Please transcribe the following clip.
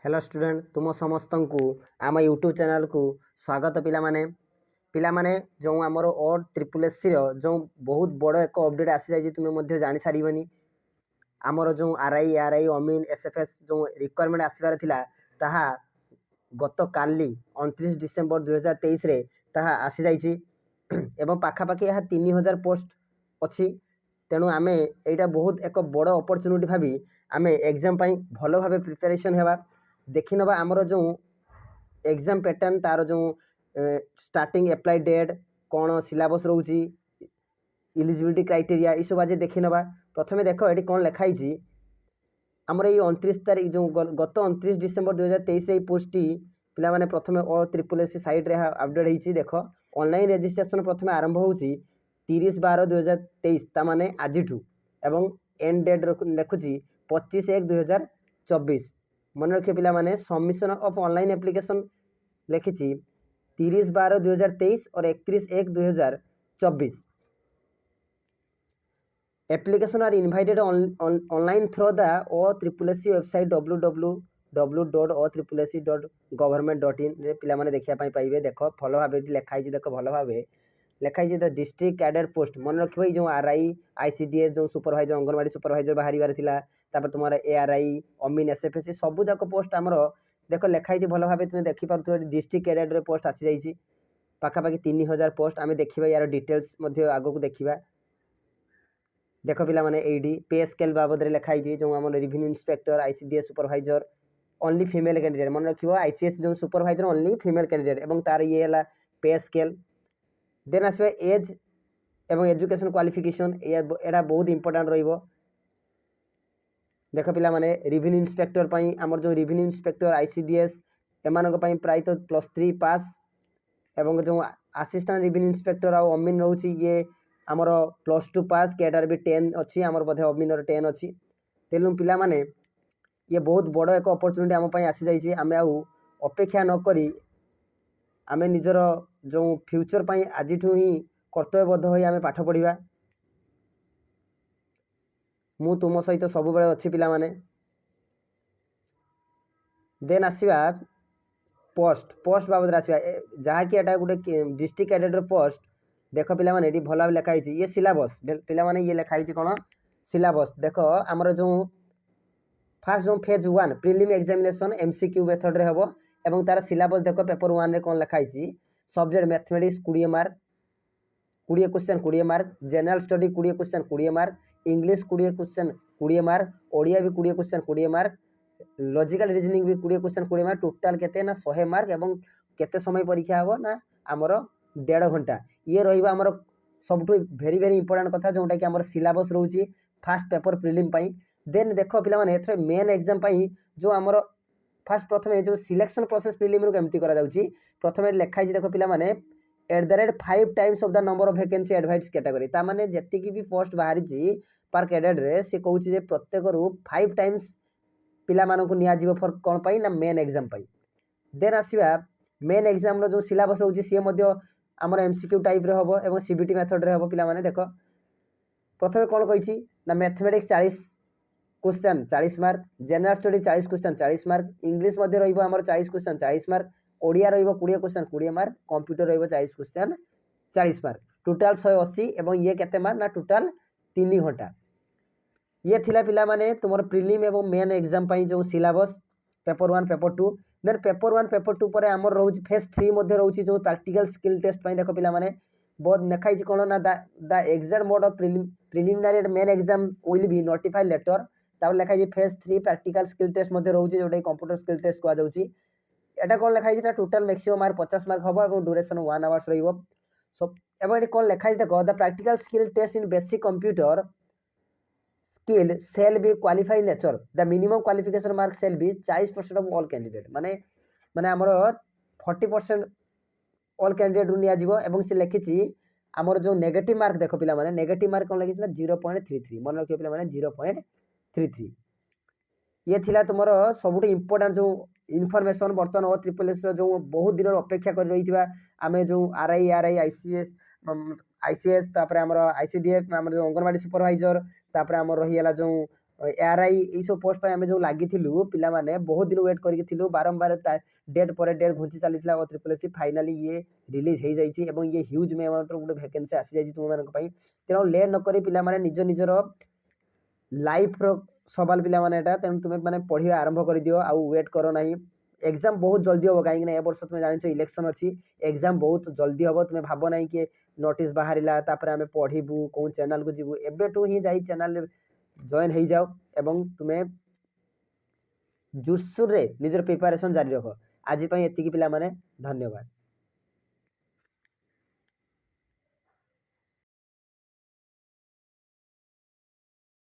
Hello student तुम समस्त को आम यूट्यूब चैनल को स्वागत पिलामाने जो आमर और ट्रिपल एस जो बहुत बड़ एक अपडेट आसी जाए तुम्हें जानी सारे आमर जो आर आई अमीन एसएफएस जो रिक्वायरमेंट आसबार था गत काली 29 डिसेम्बर 2023 रे ताहा आसी जाइछि एवं पाखापाखि यह 3000 पोस्ट अच्छी तेणु आम यहाँ बहुत एक बड़ अपॉर्चुनिटी भावी आम एग्जाम भल भाव प्रिपरेशन हेबा देखि नबा आमर जो एग्जाम पैटर्न तार जो स्टार्टिंग अप्लाई डेट कौन सिलेबस रोची इलिजिबिलिटी क्राइटेरिया ये सब आज देखि नबा। प्रथम देख ये कौन लिखाई आमर ये 29 तारीख जो गत 29 डिसेम्बर 2023 पोस्टटी पिला माने प्रथम और ट्रिपल एस साइट अपडेट होती देख ऑनलाइन रजिस्ट्रेशन प्रथम आरंभ होची 30/12/2023 ता माने आजिठू एवं एंड डेट देखुची 25/1/2024 मन रखिए पिला माने सबमिशन ऑफ ऑनलाइन एप्लिकेशन लिखी 30/12/2023 और 31/1/2024 application are invited online through the OSSC website www.ossc.government.in रे पिला माने देखिया पाइबे देख भल भाव लिखाई देख भल भाव लिखाई द डिस्ट्रिक्ट कैडर पोस्ट मन रखिए जो RI ICDS जो सुपरवाइजर अंगनवाड़ी सुपरवाइजर बाहर तापर तुम ARI अमीन SFS सबू जाक पोस्ट आमर देख लिखाई भल भाव तुम देखिपे डिस्ट्रिक्ट कैडर पोस्ट आसी जाइए पाखापाखि 3000 पोस्ट आम देखा यार डिटेल्स आगक देखा देख पिला माने एडी पे स्केल बाबद लिखाई जो आम revenue inspector ICDS supervisor only female candidate मन रखिए ICS जो सुपरवाइजर ओनली फीमेल कैंडिडेट और तार ये है पे स्केल देन आसवे एज एवं एजुकेशन क्वालिफिकेशन एटा बहुत इंपोर्टेंट रहिबो। देख पिला माने रेवेन्यू इंस्पेक्टर पई आमर जो रेवेन्यू इंस्पेक्टर ICDS एमानक पई प्राय तो +3 पास एवं जो असिस्टेंट रेवेन्यू इंस्पेक्टर आ अमीन रहउची ये आमर +2 पास केटार भी 10 अच्छी आमर बोधे अमीनर 10 अच्छी तेलु पिला माने ये बहुत बड़ एक अपॉर्चुनिटी आम पई आसी जाइए आम आउ अपेक्षा न करी आम निजर जो फ्यूचर पई आजिठू ही कर्तव्यबद्ध होई आम पाठ पढ़िबा मु तुम सहित सब बेले अच्छी पिला माने। देन आसवा पोस्ट पोस्ट बाबद आसवा जहाँकि एटा गोटे डिस्ट्रिक्ट कैडेटर पोस्ट देख पिला माने भल भाव लिखाई ये सिलेबस पिला माने ये लिखाई कौन सिलेबस देख आमर जो फास्ट जो phase 1 prelim examination MCQ method रे हबो एवं तार सिलेबस देख पेपर 1 रे कौन लिखाई subject mathematics 20 mark 20 question 20 mark general study 20 question 20 mark English 20 question 20 mark Odia भी 20 क्वेश्चन 20 मार्क लॉजिकल रीजनिंग भी 20 क्वेश्चन 20 मार्क टोटाल केते ना 100 मार्क एवं केते समय परीक्षा हबो ना आमर 1.5 घंटा ये रहिबा आमर सबटू वेरी वेरी इंपोर्टेंट कथा जोटा कि आमर सिलेबस रहउची फास्ट पेपर प्रिलिम पई। देन देखो पिला माने एथरे मेन एग्जाम पई जो आमर फास्ट प्रथमे जो सिलेक्शन प्रोसेस प्रिलिम रो केमती करा जाउची प्रथमे लिखाई देखो पिला माने @ 5 times of the number of vacancy advice category ता माने जति की भी पोस्ट बाहरी पर कैडेट रे से कहउची जे प्रत्येक रु 5 टाइम्स पिला मानन को निया जीवो फॉर कोन पई ना मेन एग्जाम पई। देन आसीबा मेन एग्जाम रो जो सिलेबस होउची से मध्य आमर MCQ टाइप रे हबो एवं CBT मेथड रे हबो पिला माने देखो प्रथमे कोन कहिची ना mathematics 40 question 40 mark general study 40 question 40 mark English मध्य रहिबो आमर 40 क्वेश्चन 40 मार्क ओडिया रहिबो 20 क्वेश्चन 20 मार्क कंप्यूटर रहिबो 40 क्वेश्चन 40 मार्क टोटाल 180 एवं ये केते मार्क ना टोटाल 3 घंटा ये थिला पिला माने तुमर प्रिलिम एवं मेन एग्जाम पई जो syllabus paper 1 paper 2 then paper 1 paper 2 पर आमर रहउची फेज 3 मध्ये रहउची जो प्रैक्टिकल स्किल टेस्ट पई देखो पिला माने बहुत नेखाई कोन ना the exact mode of preliminary and main exam will be notified later तापर लिखाई फेज 3 प्रैक्टिकल स्किल टेस्ट मध्ये रहउची जोटा कंप्यूटर स्किल टेस्ट को जाउची एटा कोन लिखाई ना टोटल मैक्सिमम मार्क 50 मार्क हबो एवं ड्यूरेशन 1 आवर्स रहिबो सब एवं एटी कोन लिखाई देखो the practical skill test in basic computer skill shall be qualified nature the minimum qualification mark shall be 40% of all candidate माने माने हमर 40% ऑल कैंडिडेट रु निया जीवो एवं से लिखिची हमर जो नेगेटिव मार्क देखो पिला माने नेगेटिव मार्क कोन लिखिची ना 0.33 मन रखियो पिला माने 0.33 ये थिला तुमर सबुठ इंपोर्टेंट जो इनफॉरमेशन बर्तन ओ ट्रिपल एस जो बहुत दिन अपेक्षा कर रहिथिबा आमे जो RI ICS तापर हमर ICDF हमर जो अंगनवाड़ी सुपरवाइजर तापर हमर रहिला जो ARI এইসব পোस्ट ପାଇଁ ଆମେ ଯେଉଁ ଲାଗିଥିଲୁ ପିଲାମାନେ ବହୁତ ଦିନ ୱେଟ୍ କରିକି ଥିଲୁ ବାରମ୍ବାର ଡେଟ୍ ପରେ ଡେଟ୍ ଘୁଞ୍ଚି ଚାଲିଥିଲା ଓ SSC ଫାଇନାଲି ଇଏ ରିଲିଜ୍ ହେଇଯାଇଛି ଏବଂ ଇଏ ହ୍ୟୁଜ୍ ଆମାଉଣ୍ଟର ଗୋଟେ ଭ୍ୟାକେନ୍ସି ଆସିଯାଇଛି ତୁମମାନଙ୍କ ପାଇଁ। ତେଣୁ ଲେଟ୍ ନକରି ପିଲାମାନେ ନିଜର ଲାଇଫ୍ର ସବାଲ ପିଲାମାନେ ଏଇଟା, ତେଣୁ ତୁମେ ମାନେ ପଢ଼ିବା ଆରମ୍ଭ କରିଦିଅ ଆଉ ୱେଟ୍ କର ନାହିଁ। ଏକ୍ଜାମ୍ ବହୁତ ଜଲ୍ଦି ହେବ, କାହିଁକିନା ଏ ବର୍ଷ ତୁମେ ଜାଣିଛ ଇଲେକ୍ସନ୍ ଅଛି, ଏକ୍ଜାମ୍ ବହୁତ ଜଲ୍ଦି ହେବ। ତୁମେ ଭାବ ନାହିଁ କି ନୋଟିସ୍ ବାହାରିଲା ତାପରେ ଆମେ ପଢ଼ିବୁ କେଉଁ ଚ୍ୟାନେଲ୍କୁ ଯିବୁ, ଏବେଠୁ ହିଁ ଯାଇ ଚ୍ୟାନେଲ୍ରେ ଜଏନ୍ ହେଇଯାଅ ଏବଂ ତୁମେ ଜୋରସୋରରେ ନିଜର ପ୍ରିପାରେସନ୍ ଜାରି ରଖ। ଆଜି ପାଇଁ ଏତିକି ପିଲାମାନେ, ଧନ୍ୟବାଦ।